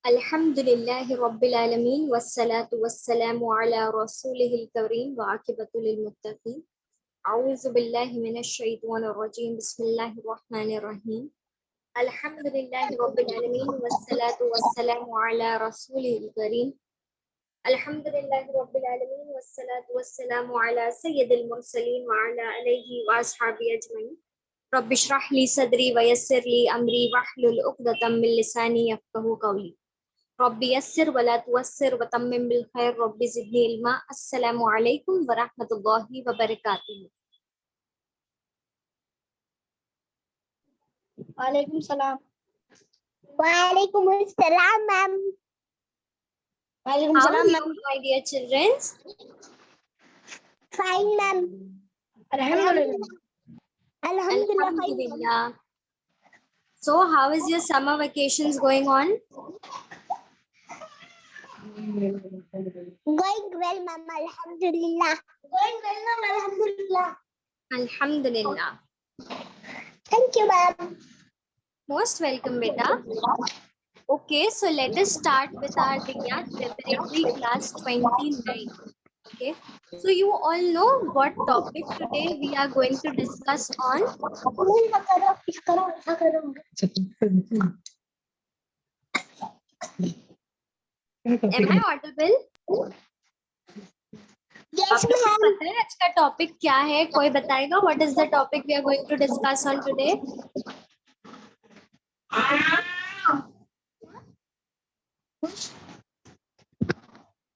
अल्हम्दुलिल्लाहि रब्बिल आलमीन वस्सलातु वस्सलामु अला रसूलिहिल करीम व आकिबतुल लिल मुत्तकीन। अऊज़ु बिल्लाहि मिनश शैतानिर रजीम। बिस्मिल्लाहिर रहमानिर रहीम। अल्हम्दुलिल्लाहि रब्बिल आलमीन वस्सलातु वस्सलामु अला रसूलिहिल करीम। अल्हम्दुलिल्लाहि रब्बिल आलमीन वस्सलातु वस्सलामु अला सय्यिदिल मुरसलीन व अला आलिहि व अस्हाबिहि अजमईन। रब्बि इश्रह ली सदरी व यस्सिर ली अमरी वहलुल उक़दतम मिन लिसानी यफ़क़हू क़ौली। रब्बी यस्सिर वला तुअस्सिर व तम्मिम बिल खैर रब्बी ज़िदनी इल्मा। अस्सलामु अलैकुम व रहमतुल्लाहि व बरकातुहू। वालेकुम सलाम। वालेकुम अस्सलाम मैम। वालेकुम How are सलाम you, ma'am. my dear children? Fine ma'am. अल्हम्दुलिल्लाह। अल्हम्दुलिल्लाह fine. Alhamdulillah. So, how is your summer vacations going on? Going well ma'am अल्हम्दुलिल्लाह। Going well मैम अल्हम्दुलिल्लाह। Alhamdulillah. Thank you ma'am. Most welcome, beta. Okay, so let us start with our Vigyat Preparatory Class 29. Okay, so you all know what topic today we are going to discuss on. Am I audible? Yes आप लोग को ma'am. पता है आज का topic क्या है? कोई बताएगा? What is the topic we are going to discuss on today?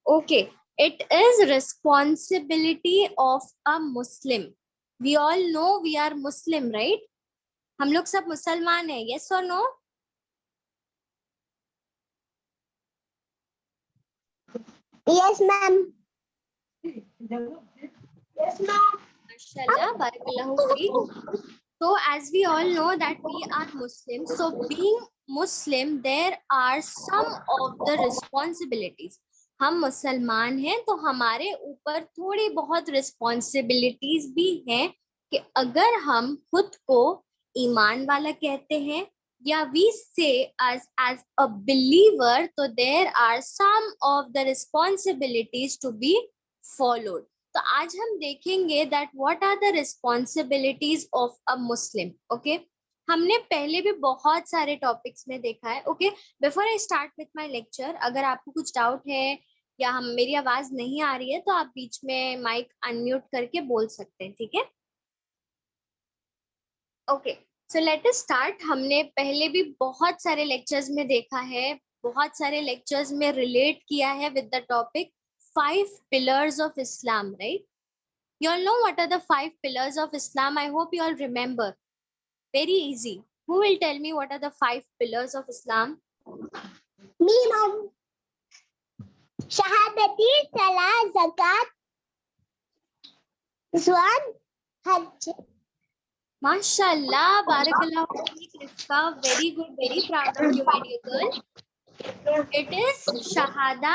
Okay, it is responsibility of a Muslim. We all know we are Muslim, right? हम लोग सब मुसलमान हैं, yes or no? Yes ma'am. Yes ma'am. Mashallah, barakallahu feek. So as we all know that we are Muslim, so being Muslim, there are some of the responsibilities. हम मुसलमान हैं तो हमारे ऊपर थोड़ी बहुत रिस्पॉन्सिबिलिटीज भी हैं कि अगर हम खुद को ईमान वाला कहते हैं या वी से as a believer, तो there are some of the responsibilities to be followed. तो आज हम देखेंगे that what are the responsibilities of a Muslim. Okay, हमने पहले भी बहुत सारे टॉपिक्स में देखा है. Okay, before I start with my lecture, अगर आपको कुछ डाउट है या हम मेरी आवाज नहीं आ रही है तो आप बीच में माइक अनम्यूट करके बोल सकते हैं, ठीक है? Okay, so let us start. हमने पहले भी बहुत सारे लेक्चर्स में देखा है, बहुत सारे लेक्चर्स में रिलेट किया है with the topic 5 pillars of Islam, right? You all know what are the 5 pillars of Islam? I hope you all remember. Very easy. Who will tell me what are the 5 pillars of Islam? Me ma'am. शहादती, सलाह, ज़कात, ज़ुआन, हज। Mashallah, barakallah feek, Rifka. Very good, very proud of you, my dear girl. It is Shahada,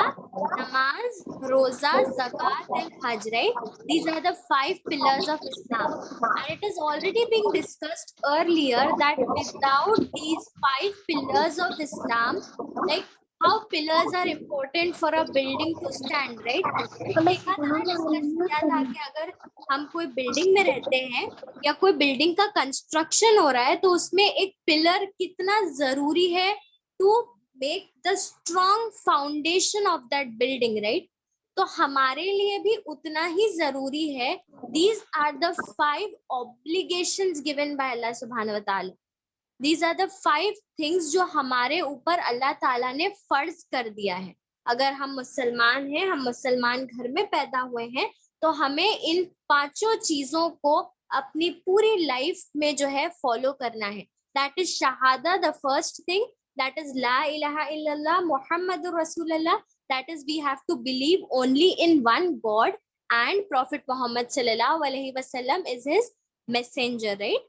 Namaz, Roza, Zakat, and Hajj, right? These are the 5 pillars of Islam. And it is already being discussed earlier that without these 5 pillars of Islam, like how pillars are important for a building to stand, right? हमने एक बार discuss किया था कि अगर हम कोई building में रहते हैं या कोई बिल्डिंग का कंस्ट्रक्शन हो रहा है तो उसमें एक पिलर कितना जरूरी है to make the strong foundation of that building, right? तो हमारे लिए भी उतना ही जरूरी है. These are the 5 obligations given by Allah subhanahu wa ta'ala. These are the 5 things जो हमारे ऊपर अल्लाह ताला ने फर्ज कर दिया है. अगर हम मुसलमान हैं, हम मुसलमान घर में पैदा हुए हैं, तो हमें इन 5 चीजों को अपनी पूरी लाइफ में जो है फॉलो करना है. That is shahada, the first thing. That is La ilaha illallah Muhammadur Rasulullah. That is we have to believe only in one God and Prophet Muhammad sallallahu alaihi wasallam is his messenger, right?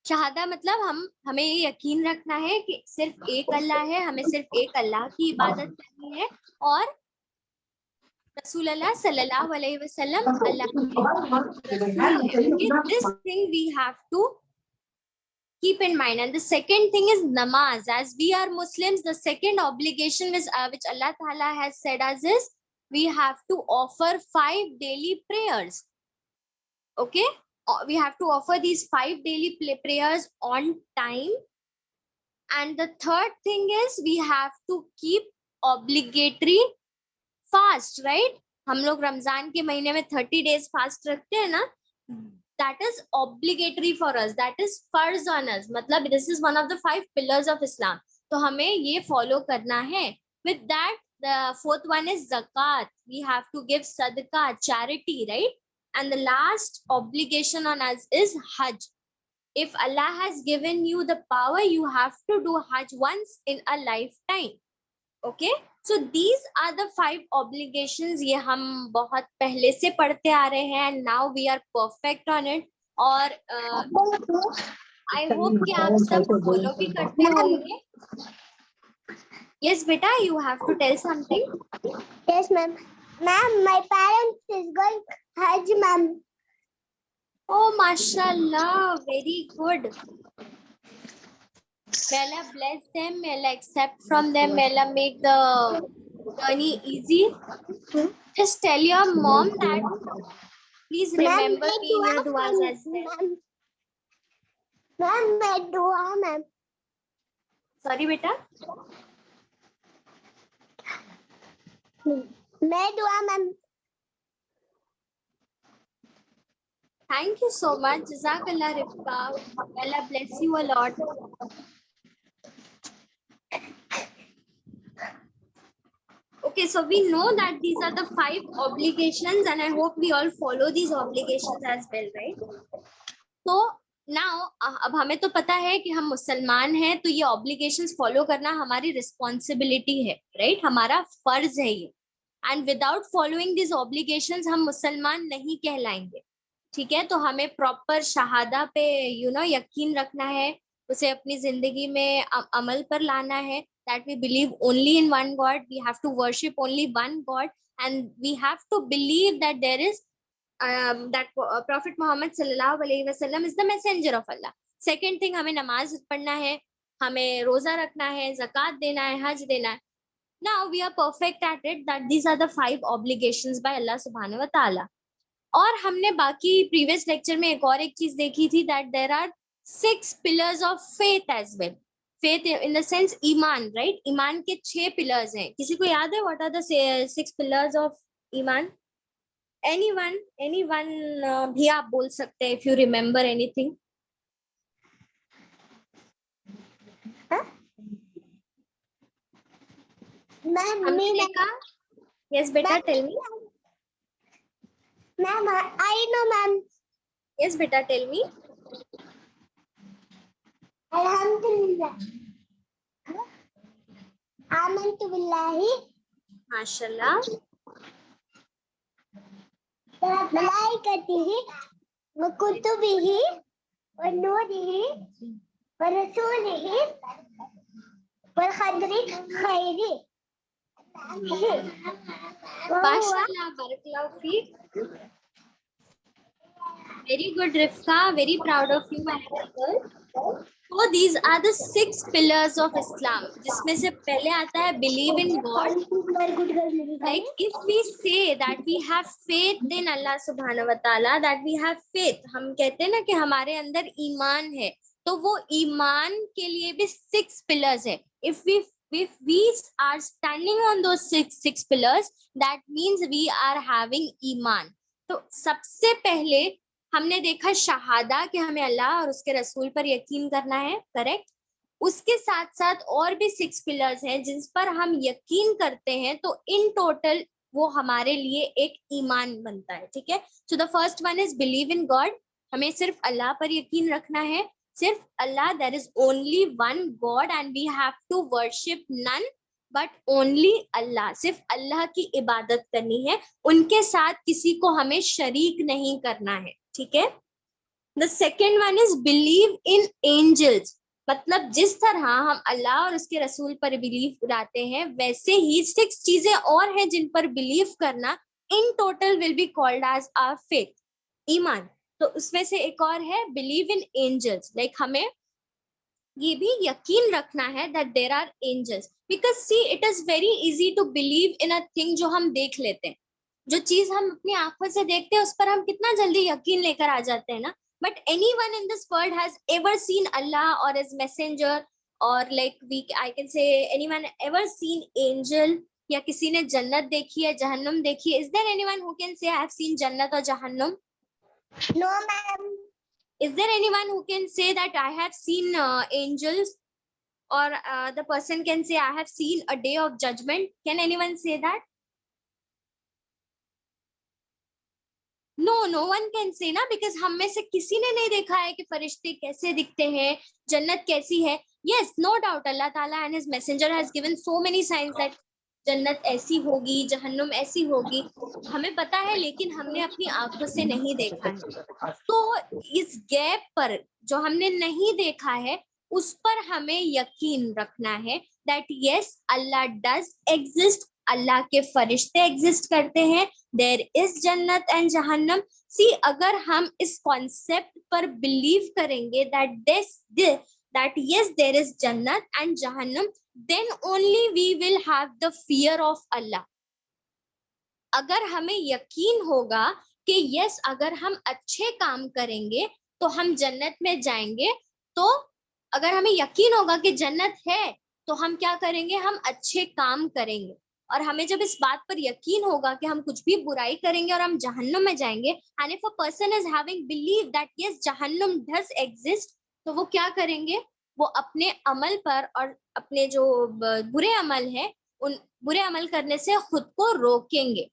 Shahada मतलब हमें ये यकीन रखना है कि सिर्फ एक अल्लाह है, हमें सिर्फ एक अल्लाह की इबादत करनी है और रसूल अल्लाह सल्लल्लाहु अलैहि वसल्लम अल्लाह के रसूल हैं. Okay, this thing we have to keep in mind. And the second thing is namaz. As we are Muslims, the second obligation is which Allah Ta'ala has said us is we have to offer 5 daily prayers. Okay, we have to offer these 5 daily prayers on time. And the third thing is we have to keep obligatory fast, right? हम लोग रमजान के महीने में 30 days fast रखते हैं ना, that is obligatory for us, that is फर्ज on us. मतलब this is one of the 5 pillars of Islam, तो हमें ये follow करना है. With that, the fourth one is zakat. We have to give sadaqah, charity, right? And the last obligation on us is hajj. If Allah has given you the power, you have to do hajj once in a lifetime. Okay, so these are the 5 obligations. ये हम बहुत पहले से पढ़ते आ रहे हैं, and now we are perfect on it. और I hope कि आप सब follow भी करते होंगे. Yes, beta, you have to tell something. Yes, ma'am. Ma'am, my parents is going Hajj, ma'am. Oh, mashallah, very good. May Allah bless them, may Allah accept from them, may Allah make the journey easy. Just tell your mom that please remember me in your duas as well. Ma'am, my dua, ma'am. Sorry, beta. My dua, ma'am. Thank you so much. Jazakallah Rifka. Allah bless you a lot. Okay, so we know that these are the 5 obligations, and I hope we all follow these obligations as well, right? So now, अब हमें तो पता है कि हम मुसलमान हैं, तो ये obligations follow करना हमारी responsibility है, right? हमारा फर्ज है ये. And without following these obligations, हम मुसलमान नहीं कहलाएंगे. ठीक है, तो हमें proper शहादा पे यकीन रखना है, उसे अपनी जिंदगी में अमल पर लाना है. That we believe only in one God, we have to worship only one God, and we have to believe that there is that Prophet Muhammad sallallahu alaihi wasallam is the messenger of Allah. Second thing, हमें नमाज पढ़ना है, हमें रोजा रखना है, ज़कात देना है, हज देना है. Now we are perfect at it, that these are the 5 obligations by Allah subhanahu wa ta'ala. और हमने बाकी previous lecture में एक और एक चीज देखी थी, that there are 6 pillars of faith as well. Faith in the sense Iman, right? ईमान के 6 pillars हैं. किसी को याद है what are the 6 pillars of Iman? Anyone भी आप बोल सकते हैं if you remember anything. हमने देखा. Yes, beta, tell me. Ma'am, I know, ma'am. Yes, beta, tell me. Alhamdulillah. Amantu billahi. Mashallah. Malaikatihi wa kutubihi wa nurihi wa rasulihi wa khadri khairi. Mashallah, barakallahu feek. Very good, Rifka. Very proud of you, my girl. So these are the 6 pillars of Islam. जिसमें से पहले आता है believe in God. Like if we say that we have faith in Allah subhanahu wa ta'ala, that we have faith, हम कहते हैं ना कि हमारे अंदर ईमान है, तो वो ईमान के लिए भी 6 pillars है. If we are standing on those six pillars, that means we are having ईमान. तो सबसे पहले हमने देखा शहादा कि हमें अल्लाह और उसके रसूल पर यकीन करना है, करेक्ट. उसके साथ साथ और भी 6 पिलर्स हैं जिस पर हम यकीन करते हैं, तो इन टोटल वो हमारे लिए एक ईमान बनता है. ठीक है, so the first one is believe in God. हमें सिर्फ अल्लाह पर यकीन रखना है, सिर्फ Allah. There is only one God and we have to worship none but only Allah. सिर्फ अल्लाह की इबादत करनी है, उनके साथ किसी को हमें शरीक नहीं करना है. ठीक है. The second one is believe in angels. मतलब जिस तरह हम अल्लाह और उसके रसूल पर बिलीव लाते हैं, वैसे ही 6 चीजें और हैं जिन पर बिलीव करना in total will be called as our faith, ईमान. तो उसमें से एक और है बिलीव इन एंजल्स. लाइक हमें ये भी यकीन रखना है that there are angels, because see it is very easy to believe in a thing जो हम देख लेते हैं। जो चीज हम अपनी आंखों से देखते हैं उस पर हम कितना जल्दी यकीन लेकर आ जाते हैं ना। But anyone in this world has ever seen Allah और हिज मैसेंजर, और like we I can say anyone ever seen angel, या किसी ने जन्नत देखी है, जहन्नुम देखी है? Is there anyone who can say I have seen जन्नत और जहन्नुम? No, ma'am. Is there anyone who can say that I have seen angels, or the person can say I have seen a day of judgment? Can anyone say that? No one can say ना, because हम में से किसी ने नहीं देखा है कि फरिश्ते कैसे दिखते हैं, जन्नत कैसी है. Yes, no doubt Allah Ta'ala and His Messenger has given so many signs that जन्नत ऐसी होगी, जहन्नुम ऐसी होगी, हमें पता है, लेकिन हमने अपनी आंखों से नहीं देखा है. तो इस गैप पर जो हमने नहीं देखा है उस पर हमें यकीन रखना है that yes Allah does exist, Allah के फरिश्ते एग्जिस्ट करते हैं, देयर इज जन्नत एंड जहन्नम. सी अगर हम इस कॉन्सेप्ट पर बिलीव करेंगे that yes there is jannat and jahannam, then only we will have the fear of Allah. अगर हमें यकीन होगा कि यस अगर हम अच्छे काम करेंगे तो हम जन्नत में जाएंगे, तो अगर हमें यकीन होगा कि जन्नत है तो हम क्या करेंगे, हम अच्छे काम करेंगे. और हमें जब इस बात पर यकीन होगा कि हम कुछ भी बुराई करेंगे और हम जहन्नुम में जाएंगे, and if a person is having believe that yes जहन्नुम डज एग्जिस्ट, तो वो क्या करेंगे, वो अपने अमल पर और अपने जो बुरे अमल है उन बुरे अमल करने से खुद को रोकेंगे.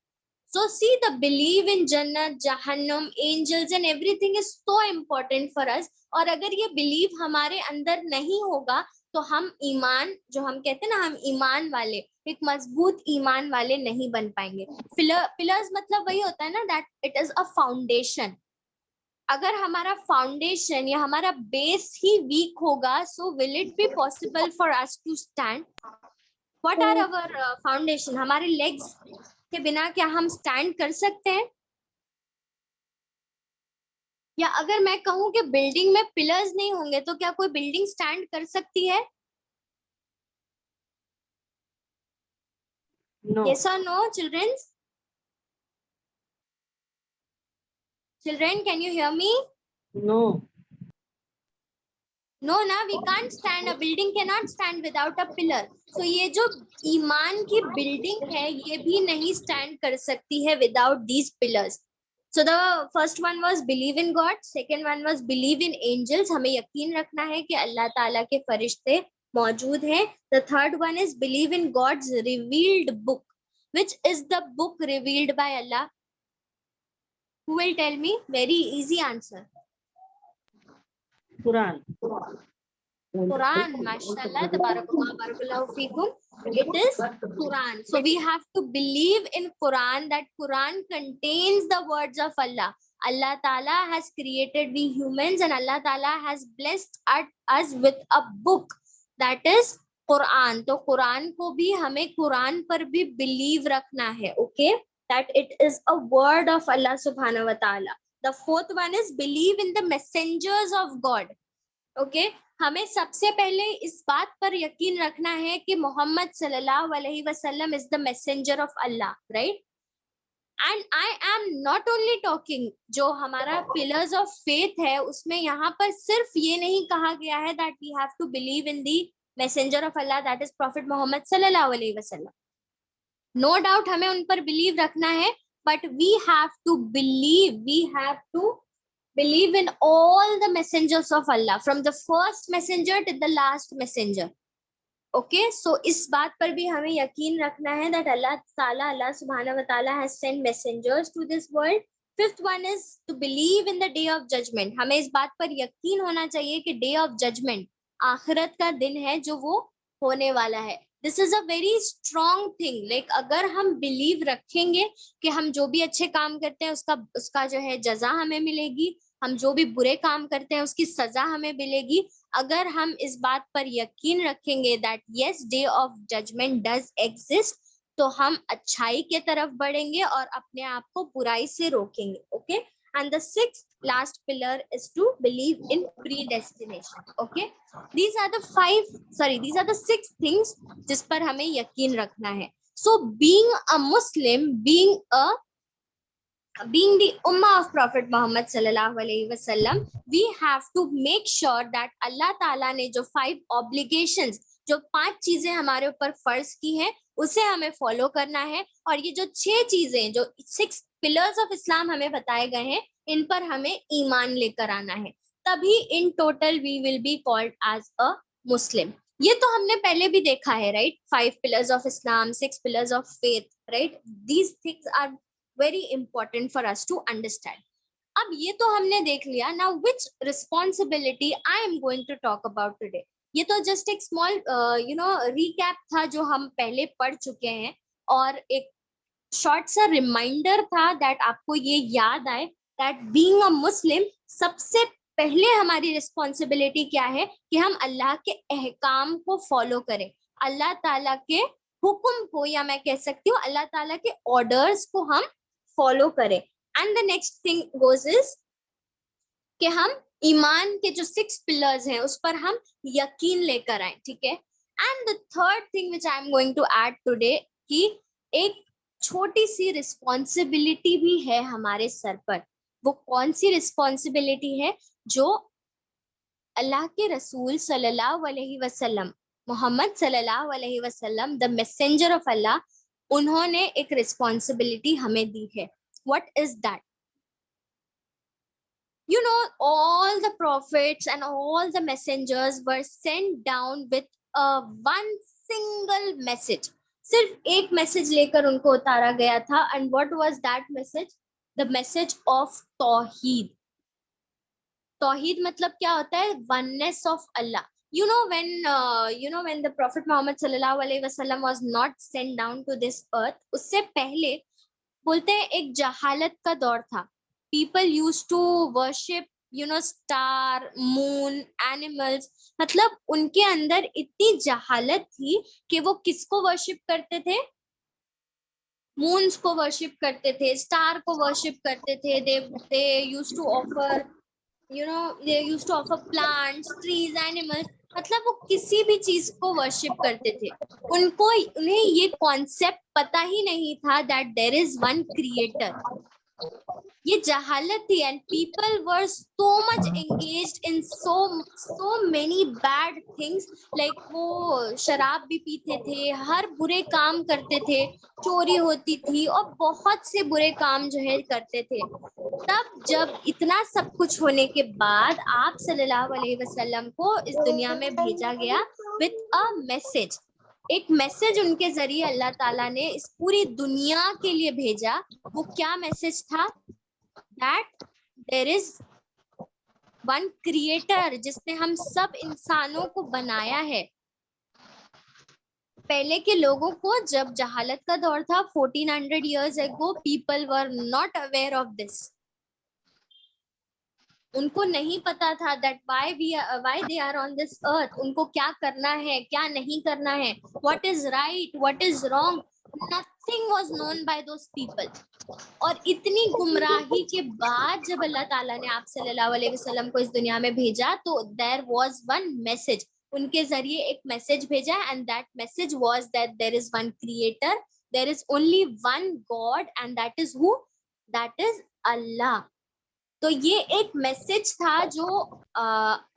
So see, the belief in Jannat, Jahannam, angels and everything is so important for us. और अगर ये बिलीव हमारे अंदर नहीं होगा तो हम ईमान, जो हम कहते हैं ना, हम ईमान वाले, एक मजबूत ईमान वाले नहीं बन पाएंगे. पिलर्स मतलब वही होता है ना, that it is a foundation. अगर हमारा फाउंडेशन या हमारा बेस ही वीक होगा, so will it be possible for us to stand? What are our foundation? हमारे लेग्स के बिना क्या हम स्टैंड कर सकते हैं? या अगर मैं कहूं कि बिल्डिंग में पिलर्स नहीं होंगे तो क्या कोई बिल्डिंग स्टैंड कर सकती है? No. Yes or no, children? Children, can you hear me? No. No ना, we can't stand. A building cannot stand without a pillar. So ये जो ईमान की बिल्डिंग है ये भी नहीं स्टैंड कर सकती है without these pillars. So the first one was believe in God, second one was believe in angels. हमें यकीन रखना है कि अल्लाह ताला के फरिश्ते मौजूद हैं. The third one is believe in God's revealed book. Which is the book revealed by Allah? Who will tell me? Very easy answer. Quran. Quran, mashallah, tabarakallah, barakallahu feekum. It is Quran. So we have to believe in Quran, that Quran contains the words of Allah. Allah Ta'ala has created we humans and Allah Ta'ala has blessed us with a book, that is Quran. तो Quran को भी हमें Quran पर भी believe रखना है, okay? That it is a word of Allah Subhanahu wa Ta'ala. The fourth one is believe in the messengers of God. Okay? हमें सबसे पहले इस बात पर यकीन रखना है कि मोहम्मद सल्लल्लाहु अलैहि वसल्लम is the messenger of Allah, right? And I am not only talking, जो हमारा pillars of faith है उसमें यहाँ पर सिर्फ ये नहीं कहा गया है that we have to believe in the messenger of Allah, that is Prophet Muhammad सल्लल्लाहु अलैहि वसल्लम. No doubt हमें उन पर believe रखना है, but we have to believe in all the messengers of Allah, from the first messenger to the last messenger. Okay, so इस बात पर भी हमें यकीन रखना है that Allah subhanahu wa ta'ala has sent messengers to this world. Fifth one is to believe in the day of judgment. हमें इस बात पर यकीन होना चाहिए कि day of judgment, आखिरत का दिन है जो वो होने वाला है. This is a very strong thing. Like अगर हम believe रखेंगे कि हम जो भी अच्छे काम करते हैं उसका जो है जजा हमें मिलेगी, हम जो भी बुरे काम करते हैं उसकी सजा हमें मिलेगी, अगर हम इस बात पर यकीन रखेंगे that yes day of judgment does exist, तो हम अच्छाई के तरफ बढ़ेंगे और अपने आप को बुराई से रोकेंगे. Okay? and the sixth last pillar is to believe in predestination. Okay, these are the six things जिस पर हमें यकीन रखना है. So being a Muslim, being the ummah of Prophet Muhammad sallallahu alaihi wasallam, we have to make sure that Allah Taala ने जो 5 obligations, जो 5 चीजें हमारे ऊपर फर्ज की हैं, उसे हमें फॉलो करना है. और ये जो 6 चीजें, जो 6 पिलर्स ऑफ इस्लाम हमें बताए गए हैं, इन पर हमें ईमान लेकर आना है. तभी in total we will be called as a Muslim. ये तो हमने पहले भी देखा है, right? 5 pillars of Islam, 6 pillars of faith, right? These things are very important for us to understand. अब ये तो हमने देख लिया. Now which responsibility I am going to talk about today? ये तो just एक small recap था जो हम पहले पढ़ चुके हैं, और एक short सा reminder था that आपको ये याद आए that being a Muslim, सबसे पहले हमारी responsibility क्या है कि हम अल्लाह के अहकाम को फॉलो करें, अल्लाह ताला के हुक्म को, या मैं कह सकती हूँ अल्लाह ताला के ऑर्डर्स को हम फॉलो करें. And the next thing goes is कि हम ईमान के जो 6 पिलर्स हैं उस पर हम यकीन लेकर आए. ठीक है. And the third thing which I am going to add today, कि एक छोटी सी रिस्पॉन्सिबिलिटी भी है हमारे सर पर. वो कौन सी रिस्पॉन्सिबिलिटी है? जो अल्लाह के रसूल सल्लल्लाहु अलैहि वसल्लम, मोहम्मद सल्लल्लाहु अलैहि वसल्लम, द मैसेंजर ऑफ अल्लाह, उन्होंने एक रिस्पॉन्सिबिलिटी हमें दी है. What is that? You know, all the prophets and all the messengers were sent down with one single message. सिर्फ एक मैसेज लेकर उनको उतारा गया था. And what was that message? The message of तौहीद. तौहीद मतलब क्या होता है? Oneness of Allah. You know, when the Prophet Muhammad sallallahu alaihi wasallam was not sent down to this earth, उससे पहले बोलते हैं एक जहालत का दौर था. People used to worship, star, moon, animals. मतलब उनके अंदर इतनी जहालत थी कि वो किसको वर्शिप करते थे? मून्स को वर्शिप करते थे, स्टार को वर्शिप करते थे. they used to offer plants, trees, animals. मतलब वो किसी भी चीज को वर्शिप करते थे. उन्हें ये कॉन्सेप्ट पता ही नहीं था that there is one creator. ये जहालत थी. And people were so much engaged in so many bad things. Like वो शराब भी पीते थे, हर बुरे काम करते थे, चोरी होती थी, और बहुत से बुरे काम जो है करते थे. तब जब इतना सब कुछ होने के बाद आप सल्लल्लाहु अलैहि वसल्लम को इस दुनिया में भेजा गया विथ अ मैसेज. एक मैसेज उनके जरिए अल्लाह ताला ने इस पूरी दुनिया के लिए भेजा. वो क्या मैसेज था? That there is one creator, जिसने हम सब इंसानों को बनाया है. पहले के लोगों को जब जहालत का दौर था 1400 years ago, people were not aware of this. उनको नहीं पता था that why they are on this earth. उनको क्या करना है, क्या नहीं करना है, what is right, what is wrong. Nothing was known by those people. और इतनी गुमराही के बाद जब अल्लाह ताला ने आप सल्लल्लाहु अलैहि वसल्लम को इस दुनिया में भेजा, तो there was one message. उनके जरिए एक मैसेज भेजा, and that message was that there is one creator, there is only one God, and that is who? That is Allah. तो ये एक मैसेज था जो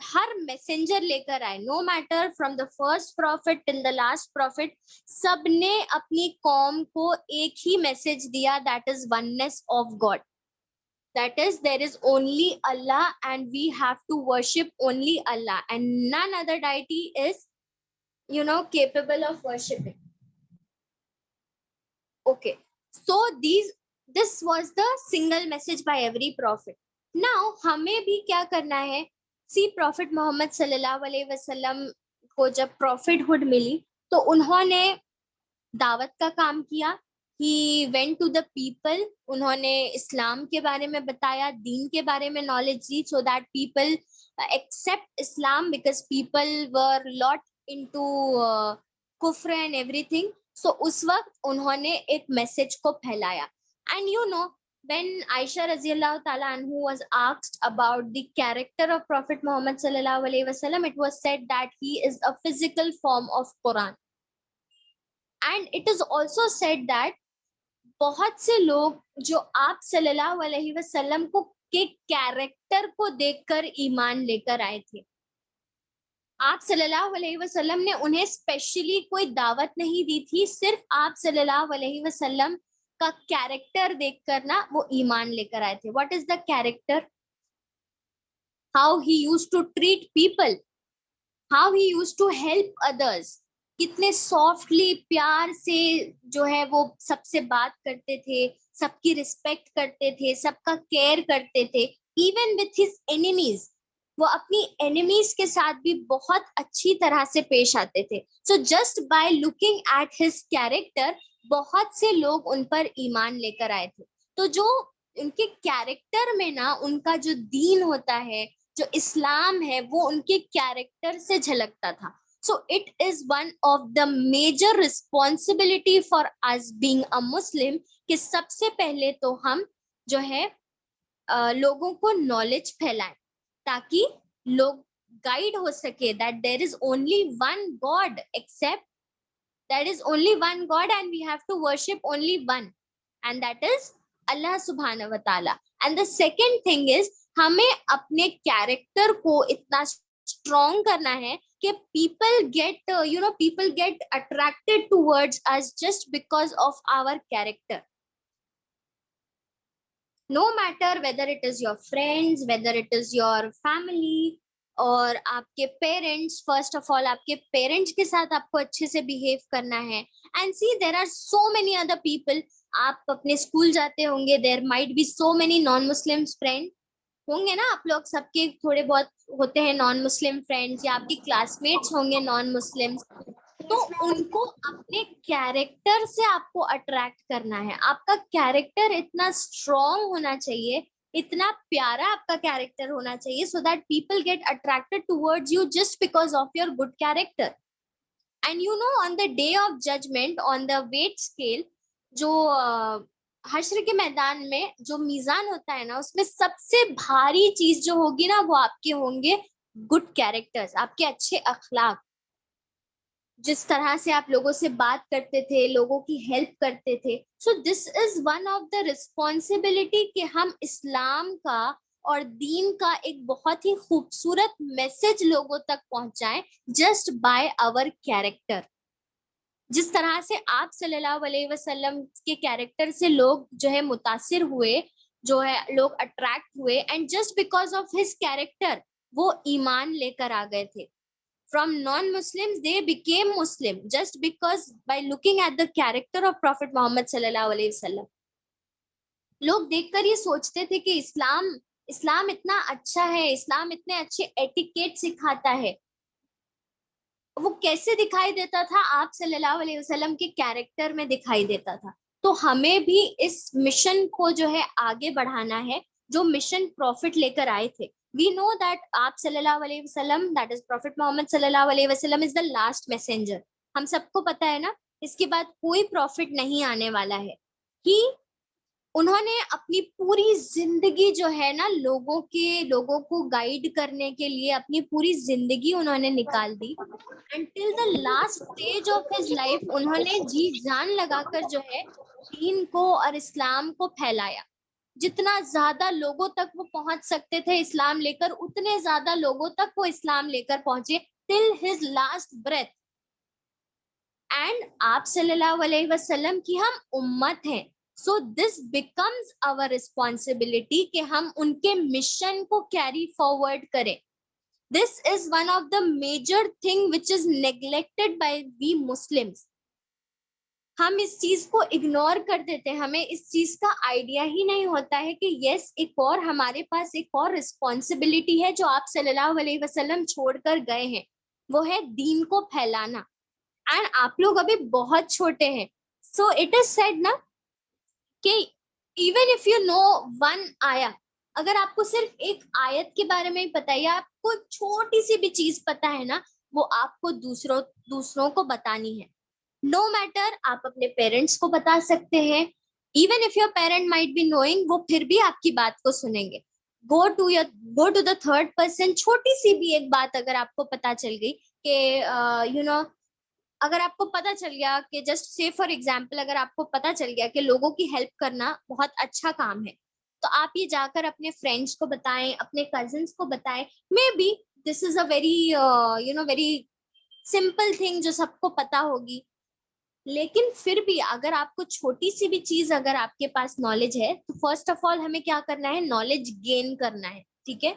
हर मैसेंजर लेकर आए. No matter from the first prophet till the last prophet, सबने अपनी कौम को एक ही मैसेज दिया. That is oneness of God. That is there is only Allah and we have to worship only Allah, and none other deity is capable of worshiping. Okay, so this was the single message by every prophet. Now हमें भी क्या करना है? सी profit Mohammad सल्लल्लाहु अलैहि वसल्लम को जब प्रॉफिटहुड मिली तो उन्होंने दावत का काम किया. He went to the people. उन्होंने इस्लाम के बारे में बताया, दीन के बारे में knowledge the, so that people accept Islam, because people were lot into kufr and everything. So उस वक्त उन्होंने एक मैसेज को फैलाया. And when Aisha Raziyallahu Ta'ala anhu was asked about the character of Prophet Muhammad Sallallahu Alaihi Wasallam, it was said that he is a physical form of Quran. And it is also said that बहुत से लोग जो आप सल्लल्लाहु अलैहि वसल्लम को के कैरेक्टर को देखकर ईमान लेकर आए थे. आप सल्लल्लाहु अलैहि वसल्लम ने उन्हें स्पेशली कोई दावत नहीं दी थी, सिर्फ आप सल्लल्लाहु अलैहि वसल्लम का कैरेक्टर देखकर ना वो ईमान लेकर आए थे. What is the character? How he used to treat people, how he used to help others, कितने सॉफ्टली प्यार से जो है वो सबसे बात करते थे, सबकी रिस्पेक्ट करते थे, सबका केयर करते थे. इवन विथ हिज एनिमीज, वो अपनी एनिमीज के साथ भी बहुत अच्छी तरह से पेश आते थे. So just by looking at his character बहुत से लोग उन पर ईमान लेकर आए थे. तो जो उनके कैरेक्टर में ना उनका जो दीन होता है, जो इस्लाम है, वो उनके कैरेक्टर से झलकता था. So it is one of the major responsibility for us being a Muslim कि सबसे पहले तो हम जो है लोगों को नॉलेज फैलाएं ताकि लोग गाइड हो सके that there is only one God except there is only one God and we have to worship only one and that is Allah subhanahu wa ta'ala. And the second thing is हमें अपने character को इतना strong करना है कि people get attracted towards us just because of our character. No matter whether it is your friends, whether it is your family और आपके parents, first of all आपके पेरेंट्स के साथ आपको अच्छे से बिहेव करना है. And see there are so many other people. आप अपने स्कूल जाते होंगे, there might be so many non Muslims friend होंगे ना, आप लोग सबके थोड़े बहुत होते हैं नॉन मुस्लिम फ्रेंड्स, या आपके क्लासमेट्स होंगे नॉन मुस्लिम्स. तो उनको अपने कैरेक्टर से आपको अट्रैक्ट करना है. आपका कैरेक्टर इतना स्ट्रॉन्ग होना चाहिए, इतना प्यारा आपका कैरेक्टर होना चाहिए, so that people get attracted towards you just because of your good character. And you know on the day of judgement on the weight scale, जो हश्र के मैदान में जो मीजान होता है ना, उसमें सबसे भारी चीज जो होगी ना वो आपके होंगे गुड कैरेक्टर्स, आपके अच्छे अखलाक. जिस तरह से आप लोगों से बात करते थे, लोगों की हेल्प करते थे. So this is one of the responsibility कि हम इस्लाम का और दीन का एक बहुत ही खूबसूरत मैसेज लोगों तक पहुंचाएं जस्ट बाय आवर कैरेक्टर. जिस तरह से आप सल्लल्लाहु अलैहि वसल्लम के कैरेक्टर से लोग जो है मुतासिर हुए, जो है लोग अट्रैक्ट हुए, and just because of his character वो ईमान लेकर आ गए थे. From non-Muslims, they became Muslim just because by looking at the character of Prophet Muhammad sallallahu alaihi wasallam. लोग देखकर ये सोचते थे कि इस्लाम इतना अच्छा है, इस्लाम इतने अच्छे एटिकेट सिखाता है. वो कैसे दिखाई देता था? आप सल्लल्लाहु अलैहि वसल्लम के कैरेक्टर में दिखाई देता था. तो हमें भी इस मिशन को जो है आगे बढ़ाना है, जो मिशन प्रॉफिट लेकर आए थे. We know that आप सल्लल्लाहु अलैहि वसल्लम, that is Prophet Muhammad सल्लल्लाहु अलैहि वसल्लम is the last messenger. हम सबको पता है ना, इसके बाद कोई प्रॉफिट नहीं आने वाला है. कि उन्होंने अपनी पूरी जिंदगी जो है ना लोगों को गाइड करने के लिए अपनी पूरी जिंदगी उन्होंने निकाल दी. Until the last stage of his life उन्होंने जी जान लगाकर जो है दीन को और इस्लाम को फैलाया. जितना ज्यादा लोगों तक वो पहुंच सकते थे इस्लाम लेकर, उतने ज्यादा लोगों तक वो इस्लाम लेकर पहुंचे till his last breath. And आप सल्लल्लाहु अलैहि वसल्लम की हम उम्मत हैं. So this becomes our responsibility कि हम उनके मिशन को कैरी फॉरवर्ड करें. This is one of the major thing which is neglected by we Muslims. हम इस चीज को इग्नोर कर देते हैं, हमें इस चीज का आइडिया ही नहीं होता है कि यस एक और हमारे पास एक और रिस्पॉन्सिबिलिटी है जो आप सल्लल्लाहु अलैहि वसल्लम छोड़कर गए हैं, वो है दीन को फैलाना. एंड आप लोग अभी बहुत छोटे हैं. सो इट इज सेड ना कि even if you know one आया, अगर आपको सिर्फ एक आयत के बारे में ही पता है या आपको छोटी सी भी चीज पता है ना, वो आपको दूसरों को बतानी है. नो मैटर, आप अपने पेरेंट्स को बता सकते हैं, even if your parent might be knowing, वो फिर भी आपकी बात को सुनेंगे. Go to the third person. छोटी सी भी एक बात अगर आपको पता चल गई कि अगर आपको पता चल गया कि जस्ट से फॉर एग्जाम्पल, अगर आपको पता चल गया कि लोगों की हेल्प करना बहुत अच्छा काम है, तो आप ये जाकर अपने फ्रेंड्स को बताएं, अपने कजिन्स को बताएं. May be this is a very very simple thing जो सबको पता होगी, लेकिन फिर भी अगर आपको छोटी सी भी चीज अगर आपके पास नॉलेज है, तो फर्स्ट ऑफ ऑल हमें क्या करना है, नॉलेज गेन करना है. ठीक है.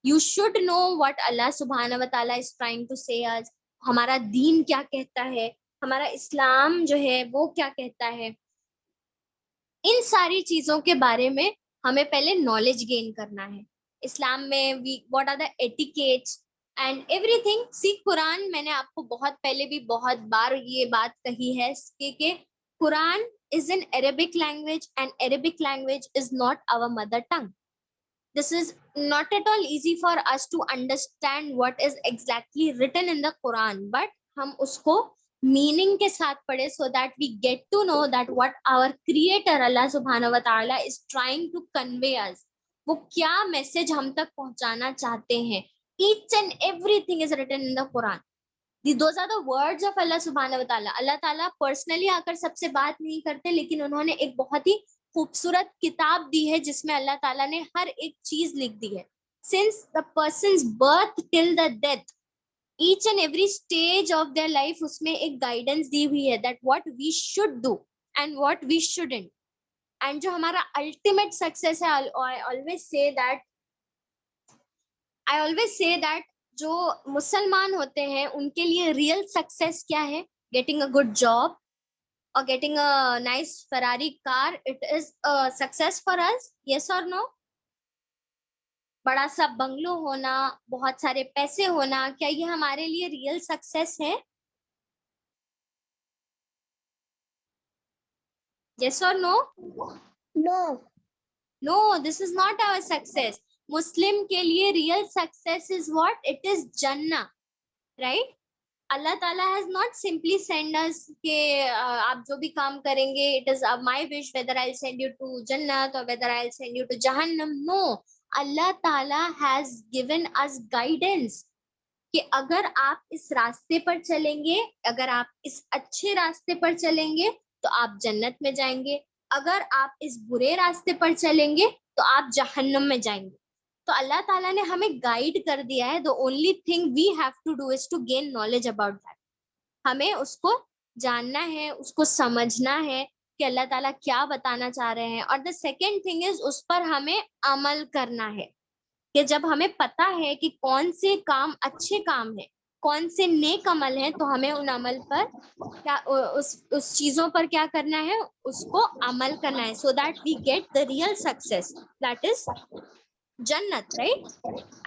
यू शुड नो व्हाट अल्लाह सुब्हानहू व तआला इज ट्राइंग टू से अस. हमारा दीन क्या कहता है, हमारा इस्लाम जो है वो क्या कहता है. इन सारी चीजों के बारे में हमें पहले नॉलेज गेन करना है. इस्लाम में what are the etiquettes and everything. See Quran, मैंने आपको बहुत पहले भी बहुत बार ये बात कही है कि Quran is in Arabic language and Arabic language is not our mother tongue. This is not at all easy for us to understand what is exactly written in the Quran, but हम उसको मीनिंग के साथ पढ़े so that we get to know that what our creator Allah subhanahu wa ta'ala is trying to convey us. वो क्या message हम तक पहुंचाना चाहते हैं. Each and everything is written in the Quran. Those are the words of Allah subhanahu wa ta'ala. Allah ta'ala personally आकर सबसे बात नहीं करते, लेकिन उन्होंने एक बहुत ही खूबसूरत किताब दी है जिसमें अल्लाह ताला ने हर एक चीज लिख दी है. Since the person's birth till the death, each and every stage of their life, उसमें एक guidance दी हुई है that what we should do and what we shouldn't. And जो हमारा ultimate success है, I always say that जो मुसलमान होते हैं उनके लिए रियल सक्सेस क्या है, गेटिंग अ गुड जॉब और getting a nice Ferrari car. It is a success for us, yes और नो. बड़ा सा बंगलो होना, बहुत सारे पैसे होना, क्या ये हमारे लिए रियल सक्सेस है? यस और no? No. No, this is not our success. Muslim के लिए real success is what? It is जन्ना, राइट? अल्लाह ताला has not simply send us के आप जो भी काम करेंगे, it is my wish whether I'll send you to Jannat or whether I'll send you to Jahannam. No, Allah ताला has given us guidance कि अगर आप इस रास्ते पर चलेंगे, अगर आप इस अच्छे रास्ते पर चलेंगे तो आप जन्नत में जाएंगे, अगर आप इस बुरे रास्ते पर चलेंगे तो आप जहन्नम में जाएंगे. तो अल्लाह ताला ने हमें गाइड कर दिया है. The only thing we have to do is to gain knowledge about that. हमें उसको जानना है, उसको समझना है कि अल्लाह ताला क्या बताना चाह रहे हैं. और द सेकेंड थिंग इज उस पर हमें अमल करना है. कि जब हमें पता है कि कौन से काम अच्छे काम है, कौन से नेक अमल है, तो हमें उन अमल पर क्या उस चीजों पर क्या करना है, उसको अमल करना है, so that we get the real success, that is जन्नत, राइट?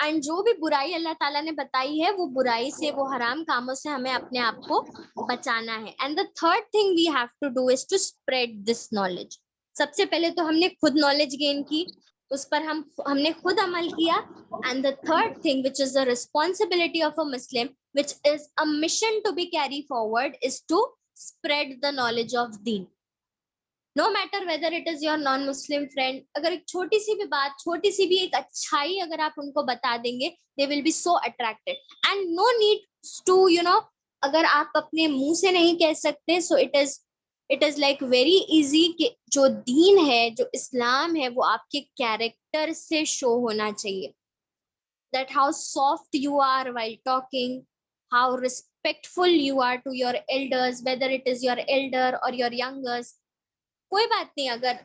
एंड जो भी बुराई अल्लाह ताला ने बताई है, वो बुराई से, वो हराम कामों से हमें अपने आप को बचाना है. And the third thing we have to do is to spread this knowledge. सबसे पहले तो हमने खुद नॉलेज गेन की, उस पर हमने खुद अमल किया. And the third thing which is the responsibility of a Muslim, which is a mission to be carry forward, is to spread the knowledge of दीन. No matter whether it is your non Muslim friend, अगर एक छोटी सी भी बात, छोटी सी भी एक अच्छाई अगर आप उनको बता देंगे, they will be so attracted. And no need to अगर आप अपने मुंह से नहीं कह सकते, so it is like very easy कि जो दीन है, जो इस्लाम है, वो आपके कैरेक्टर से शो होना चाहिए. That how soft you are while talking, how respectful you are to your elders, whether it is your elder और योर यंगर्स. कोई बात नहीं, अगर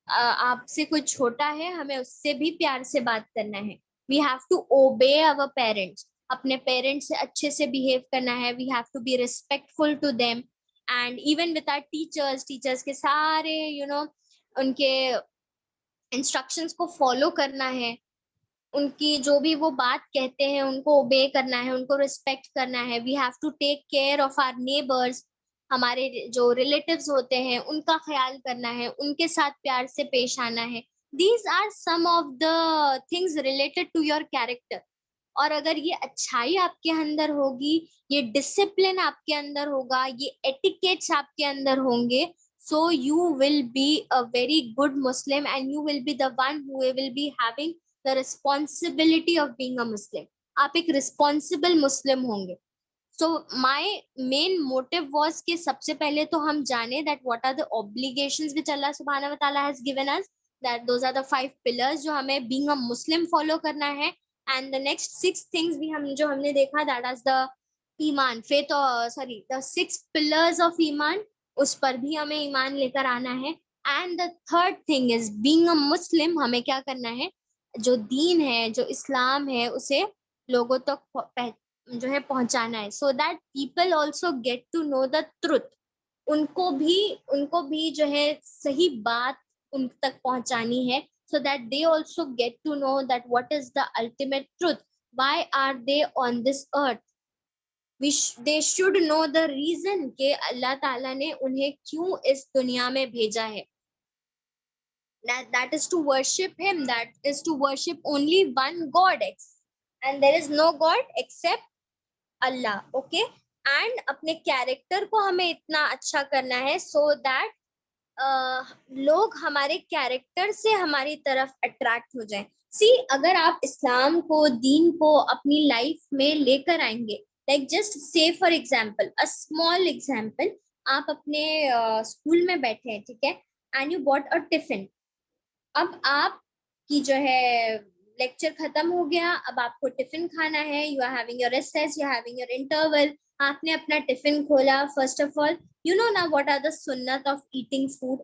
आपसे कोई छोटा है, हमें उससे भी प्यार से बात करना है. We have to obey our parents. अपने पेरेंट्स से अच्छे से बिहेव करना है. We have to be respectful to them. And even with our teachers के सारे उनके इंस्ट्रक्शंस को फॉलो करना है. उनकी जो भी वो बात कहते हैं, उनको ओबे करना है, उनको रिस्पेक्ट करना है. We have to take care of our neighbours. हमारे जो रिलेटिव्स होते हैं, उनका ख्याल करना है, उनके साथ प्यार से पेश आना है. These are some of the things related to your character. और अगर ये अच्छाई आपके अंदर होगी, ये डिसिप्लिन आपके अंदर होगा, ये एटिकेट्स आपके अंदर होंगे, so you will be a very good Muslim and you will be the one who will be having the responsibility of being a Muslim. आप एक responsible Muslim होंगे. So my main motive was कि सबसे पहले तो हम जाने that what are the obligations which Allah subhanahu wa ta'ala has given us, that those are the 5 pillars जो हमें being a Muslim follow करना है. And the next 6 things भी हम जो हमने देखा, that is the Iman, faith, और sorry, the 6 pillars of ईमान, उस पर भी हमें ईमान लेकर आना है. And the third thing is being a Muslim, हमें क्या करना है, जो दीन है, जो इस्लाम है, उसे लोगों तक जो है पहुंचाना है, so that people also get to know the truth. उनको भी जो है सही बात उन तक पहुंचानी है, so that they also get to know that what is the ultimate truth, why are they on this earth. They should know the reason कि अल्लाह ताला ने उन्हें क्यों इस दुनिया में भेजा है. That is to worship him, that is to worship only one God, and there is no God except Allah. Okay, and अपने कैरेक्टर को हमें इतना अच्छा करना है so that लोग हमारे कैरेक्टर से हमारी तरफ अट्रैक्ट हो जाएं. सी, अगर आप इस्लाम को, दीन को अपनी लाइफ में लेकर आएंगे, like just say for example, a small example, आप अपने स्कूल में बैठे हैं, ठीक है, and you bought a tiffin. अब आप की जो है लेक्चर खत्म हो गया, अब आपको टिफिन खाना है, you are having your recess, you are having your interval, आपने अपना टिफिन खोला. First of all, you know now what are the sunnat of eating food.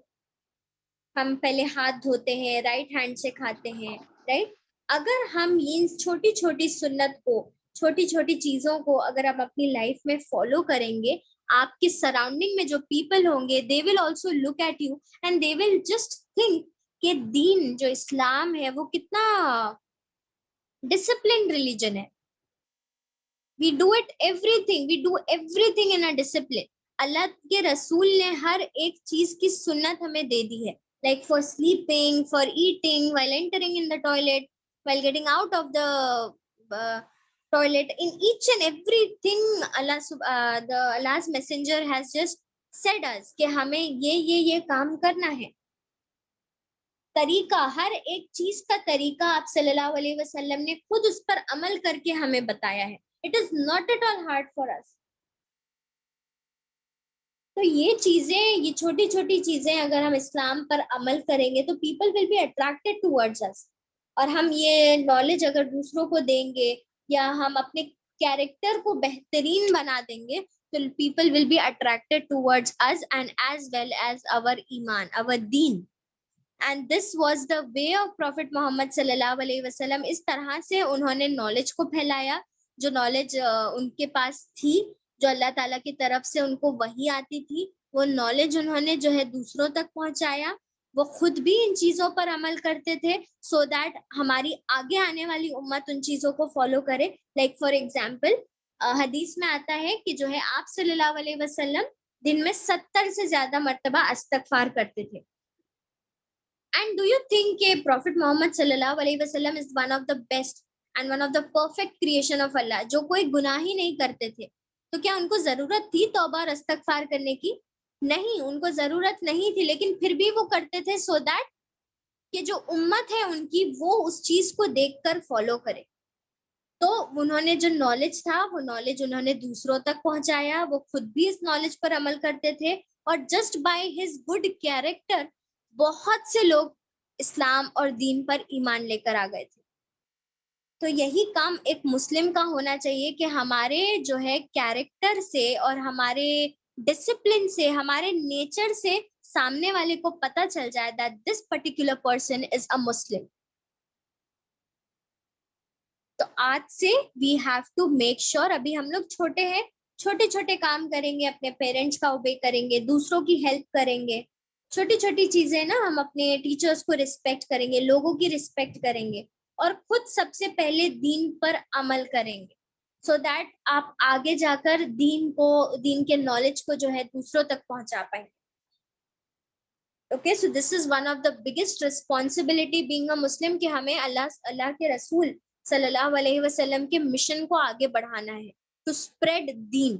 हम पहले हाथ धोते हैं, राइट हैंड से खाते हैं, राइट. अगर हम इन छोटी छोटी सुन्नत को, छोटी छोटी चीजों को अगर आप अपनी लाइफ में फॉलो करेंगे, आपके सराउंडिंग में जो पीपल होंगे, they will also look at you and they will just think कि दीन जो इस्लाम है वो कितना डिसिप्लिन रिलीजन है. We do everything in a discipline. अल्लाह के रसूल ने हर एक चीज की सुन्नत हमें दे दी है, like for sleeping, for eating, while entering in the toilet, while getting out of the toilet, in each and everything Allah's messenger has just said us कि हमें ये काम करना है. तरीका, हर एक चीज का तरीका आप सल्लल्लाहु अलैहि वसल्लम ने खुद उस पर अमल करके हमें बताया है. It is not at all hard for us. तो ये चीजें, ये छोटी छोटी चीजें अगर हम इस्लाम पर अमल करेंगे तो people will be attracted towards us. और हम ये नॉलेज अगर दूसरों को देंगे या हम अपने कैरेक्टर को बेहतरीन बना देंगे तो people will be attracted towards us and as well as our iman, our deen. And this was the way of Prophet Muhammad sallallahu alaihi wasallam. इस तरह से उन्होंने नॉलेज को फैलाया. जो नॉलेज उनके पास थी, जो अल्लाह ताला की तरफ से उनको वही आती थी, वो नॉलेज उन्होंने जो है दूसरों तक पहुंचाया. वो खुद भी इन चीजों पर अमल करते थे so that हमारी आगे आने वाली उम्मत उन चीजों को फॉलो करे. लाइक फॉर एग्जाम्पल, हदीस में आता है कि जो है आप सल्लल्लाहु अलैहि वसल्लम दिन में 70 से ज्यादा मर्तबा इस्तगफार करते थे. And do you think कि Prophet Muhammad sallallahu alaihi wasallam is one of the best and one of the perfect creation of Allah, जो कोई गुनाह ही नहीं करते थे, तो क्या उनको जरूरत थी तौबा और इस्तगफार करने की? नहीं, उनको जरूरत नहीं थी, लेकिन फिर भी वो करते थे so that कि जो उम्मत है उनकी वो उस चीज को देखकर फॉलो करे. तो उन्होंने जो नॉलेज था वो नॉलेज उन्होंने दूसरों तक पहुंचाया. वो खुद भी इस नॉलेज पर अमल करते थे और just by his good character बहुत से लोग इस्लाम और दीन पर ईमान लेकर आ गए थे. तो यही काम एक मुस्लिम का होना चाहिए कि हमारे जो है कैरेक्टर से और हमारे डिसिप्लिन से, हमारे नेचर से सामने वाले को पता चल जाए that this particular person is a Muslim. तो आज से we have to make sure, अभी हम लोग छोटे हैं, छोटे छोटे काम करेंगे, अपने पेरेंट्स का ओबे करेंगे, दूसरों की हेल्प करेंगे, छोटी छोटी चीजें ना, हम अपने टीचर्स को रिस्पेक्ट करेंगे, लोगों की रिस्पेक्ट करेंगे और खुद सबसे पहले दीन पर अमल करेंगे so that आप आगे जाकर दीन के नॉलेज को जो है दूसरों तक पहुंचा पाएंगे. Okay, so this is one of the biggest responsibility being a Muslim कि हमें अल्लाह के रसूल सल्लल्लाहु अलैहि वसल्लम के मिशन को आगे बढ़ाना है, to spread दीन.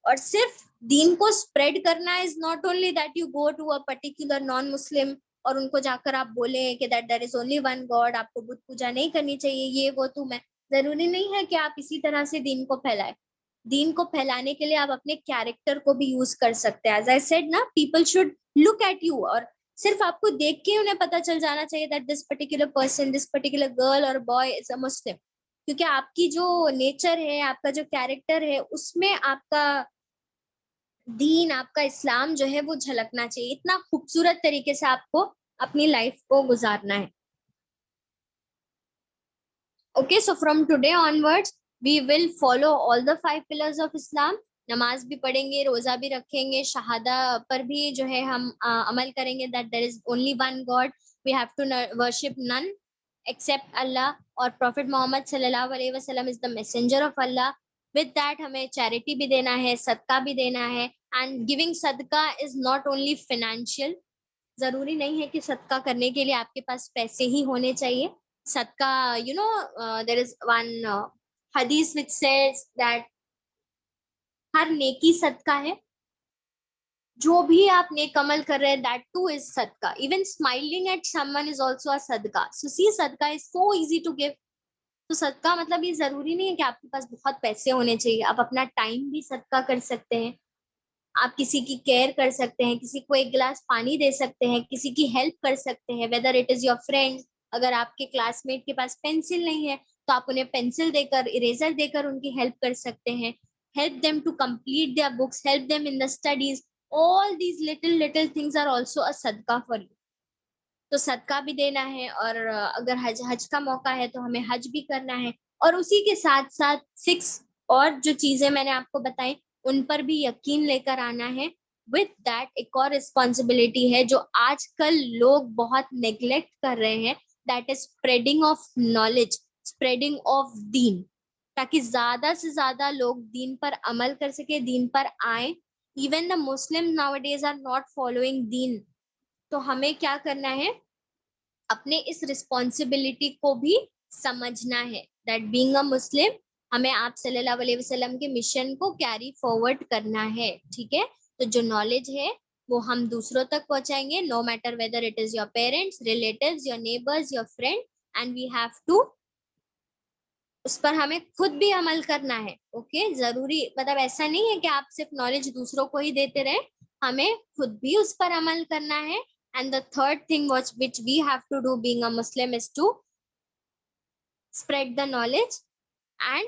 और सिर्फ दीन को स्प्रेड करना is not only that you go to a particular non Muslim और उनको जाकर आप बोले कि that there is only one God, आपको बुत पूजा नहीं करनी चाहिए, ये वो तो मैं, जरूरी नहीं है कि आप इसी तरह से दीन को फैलाएं। दीन को फैलाने के लिए आप अपने कैरेक्टर को भी यूज कर सकते हैं। एज आई सेड ना, people should look at you, और सिर्फ आपको देख के उन्हें पता चल जाना चाहिए that this particular person, this particular girl और बॉय इज अ मुस्लिम, क्योंकि आपकी जो नेचर है, आपका जो कैरेक्टर है, उसमें आपका दीन, आपका इस्लाम जो है वो झलकना चाहिए। इतना खूबसूरत तरीके से आपको अपनी लाइफ को गुजारना है। Okay, so from today onwards, we will follow all the 5 pillars of Islam. नमाज भी पढ़ेंगे, रोजा भी रखेंगे, शहादा पर भी जो है हम अमल करेंगे that there is only one God, we have to worship none except Allah, और Prophet Muhammad sallallahu alaihi wasallam is the messenger of Allah. With that हमें चैरिटी भी देना है, सदका भी देना है, and giving सदका is not only financial, जरूरी नहीं है कि सदका करने के लिए आपके पास पैसे ही होने चाहिए। सदका, you know, there is one hadith which says that हर नेकी सदका है, जो भी आप नेक अमल कर रहे हैं that too is सदका, even smiling at someone is also a सदका, so see सदका is so easy to give। तो सदका मतलब ये जरूरी नहीं है कि आपके पास बहुत पैसे होने चाहिए, आप अपना टाइम भी सदका कर सकते हैं, आप किसी की केयर कर सकते हैं, किसी को एक गिलास पानी दे सकते हैं, किसी की हेल्प कर सकते हैं, weather it is your friend. अगर आपके क्लासमेट के पास पेंसिल नहीं है तो आप उन्हें पेंसिल देकर, इरेजर देकर उनकी हेल्प कर सकते हैं। Help them to complete their books, help them in the studies, all these little little things are also a सदका फॉर यू। तो सदका भी देना है, और अगर हज का मौका है तो हमें हज भी करना है, और उसी के साथ साथ 6 और जो चीजें मैंने आपको बताई उन पर भी यकीन लेकर आना है। विथ दैट एक और रिस्पॉन्सिबिलिटी है जो आजकल लोग बहुत नेग्लेक्ट कर रहे हैं, that is spreading of knowledge, spreading of दीन, ताकि ज्यादा से ज्यादा लोग दीन पर अमल कर सके, दीन पर आए। Even the Muslim nowadays are not following दीन। तो हमें क्या करना है, अपने इस रिस्पॉन्सिबिलिटी को भी समझना है, दैट बीइंग अ मुस्लिम हमें आप सल्लल्लाहु अलैहि वसल्लम के मिशन को कैरी फॉरवर्ड करना है। ठीक है, तो जो नॉलेज है वो हम दूसरों तक पहुंचाएंगे, no matter whether it is your parents, relatives, your neighbours, your friend, and we have to, उस पर हमें खुद भी अमल करना है। ओके, जरूरी मतलब ऐसा नहीं है कि आप सिर्फ नॉलेज दूसरों को ही देते रहे, हमें खुद भी उस पर अमल करना है। And the third thing which we have to do being a Muslim is to spread the knowledge, and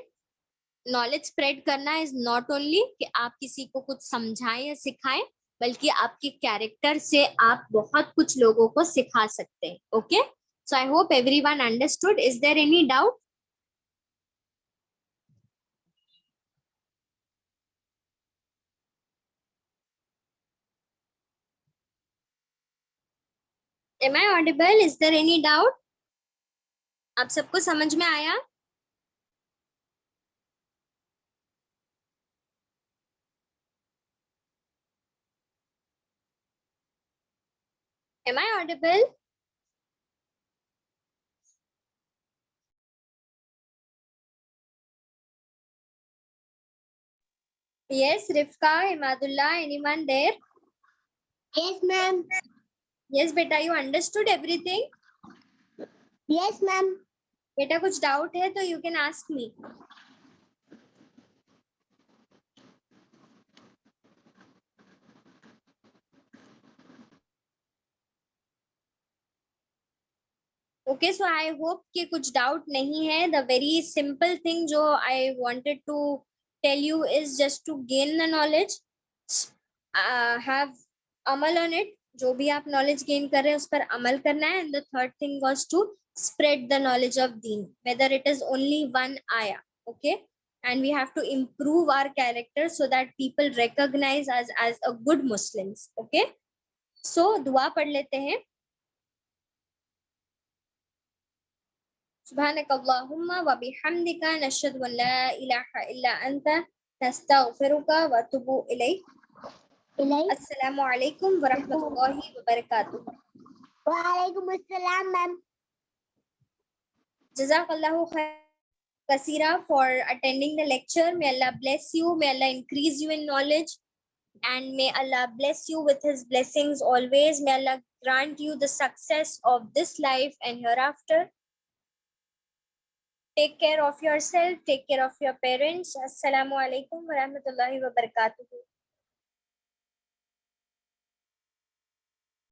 knowledge spread करना is not only कि आप किसी को कुछ समझाएं या सिखाएं, बल्कि आपके कैरेक्टर से आप बहुत कुछ लोगों को सिखा सकते हैं। Okay, so I hope everyone understood. Is there any doubt? Am I audible? Is there any doubt? आप सबको समझ में आया? Am I audible? Yes, Rifka, Imadullah, anyone there? Yes, ma'am. Yes, beta, you understood everything? Yes, ma'am. बेटा कुछ doubt है तो you can ask me. Okay, so I hope कि कुछ डाउट नहीं है। द वेरी सिंपल थिंग जो I wanted to tell you is just to gain the knowledge, have अमल ऑन इट। जो भी आप नॉलेज गेन कर रहे हैं उस पर अमल करना है। And the third thing was to spread the knowledge of deen, whether it is only one ayah. Okay, and we have to improve our character so that people recognize us as a good Muslims. Okay, so दुआ पढ़ लेते हैं। सुब्हानक अल्लाहुम्मा व बिहम्दिका नशहदु अन ला इलाहा इल्ला अंता नस्तगफिरुका व अतूबु इलैक। अस्सलामु अलैकुम व रहमतुल्लाहि व बरकातुहू। वालेकुम अस्सलाम, मैम। जज़ाकल्लाहु खैर। Kasira for attending the lecture. May Allah bless you. May Allah increase you in knowledge. And may Allah bless you with His blessings always. May Allah grant you the success of this life and hereafter. Take care of yourself. Take care of your parents. Assalamu alaikum wa rahmatullahi wa barakatuh.